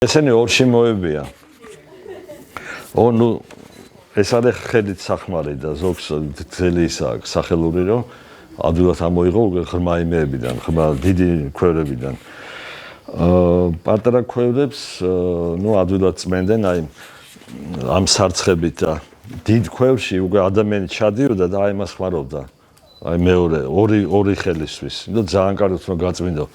ესენი ორ შემოებია. ნუ ეს არის ხედით სახმარი და ზოგს ძელი ისაა სახელური რომ ადვილად ამოიღო ღრმა იმეებიდან, ღრმა დიდი ქვევრებიდან. პატარა ქვევრებს ნუ ადვილად წმენდნენ აი ამ სარცხებით და დიდ ქვევრში უკვე ადამიანი ჩადიოდა და აი მას ხმარობდა. აი მეორე ორი ხელისთვის. და ძალიან კარგად რომ გაწმინდო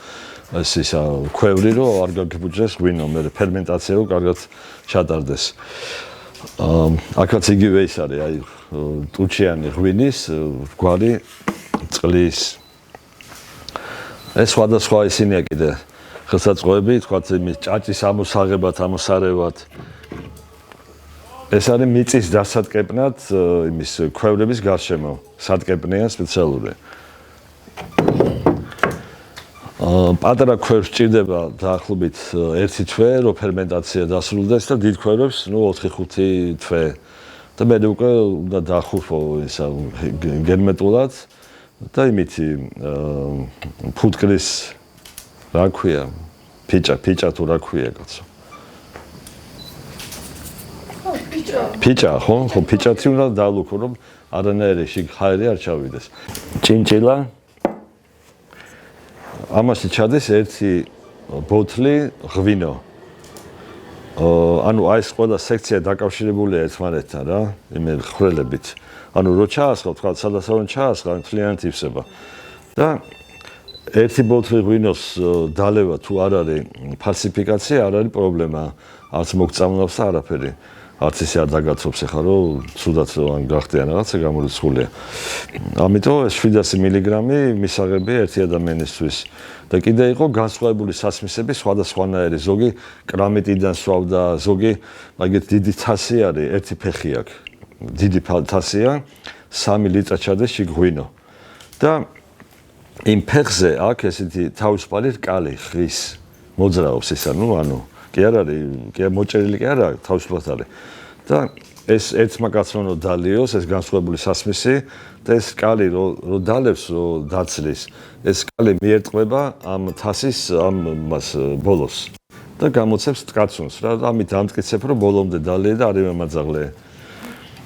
ეს ისა ქვევრი რომ არ გაგიბუჯდეს ღვინო, მე ფერმენტაცია რომ კარგად ჩატარდეს. აქაც იგივე ის არის, აი ტუჩიანი ღვინის გვარი წყლის. ეს სხვადასხვა ისინია კიდე ხელსაწყოები, თქვათ იმის ჭაჭის ამოსაღებად, ამოსარევად. ეს არის მიწის დასატკეპნად იმის ქვევრების გარშემო, სატკეპნია სპეციალური. პატარა ქვევრს ჭირდება დაახლოებით 1 თვე, რომ ფერმენტაცია დასრულდეს და დიდ ქვევრებს, ნუ 4-5 თვე. და მე უკვე უნდა დახურფო ისა გერმეტულად და იმითი ფუტკრის რა ქვია, ფიჭა თუ რა ქვია კაცო. ფიჭა ხო ფიჭათი უნდა დალუქო რომ არანაირი შიგ ხაერი არ ჩავიდეს. ჭინჭილა ამაში ჩადეს 1 ბოთლი ღვინო. ანუ აი ეს ყველა სექცია დაკავშირებულია ერთმანეთთან რა, იმე ხრელებით. ანუ რო ჩაასხავ, თქვა სადასავენ ჩაასხავ, მთლიანად ივსება. და 1 ბოთლი ღვინოს დალევა თუ არ არის ფალსიფიკაცია, არ არის პრობლემა. არც მოგწამლავს და არაფერი. არც ისე არ დაგაცობს ახლა რომ ცუდად ან გახდიან რაღაცა გამორიცხულია. ამიტომ 700 მილიგრამი მისაღები ერთი ადამიანისთვის. და კიდე იყო განსხვავებული სასმისები სხვადასხვანაირი, ზოგი კრამიტიდან სვავდა, ზოგი მაგეთ დიდი თასი არის, ერთი ფეხი აქვს. დიდი თასია, 3 ლიტრა ჩადეს შიგ ღვინო. და იმ ფეხზე აქვს ესეთი თავისუფალი რკალი ხის მოძრაობს ისა, ანუ კი არ არის, კი მოჭერილი კი არა, თავისუფლად არის. და ეს ერთმა კაცმა რომ დალიოს ეს განსხვავებული სასმისი და ეს რკალი რომ დალევს, რომ დაცლის, ეს რკალი მიერტყება ამ თასის ამ მას ბოლოს და გამოცემს ტკაცუნს რა, ამით ამტკიცებ რომ ბოლომდე დალია და არ იმემაძაღლე.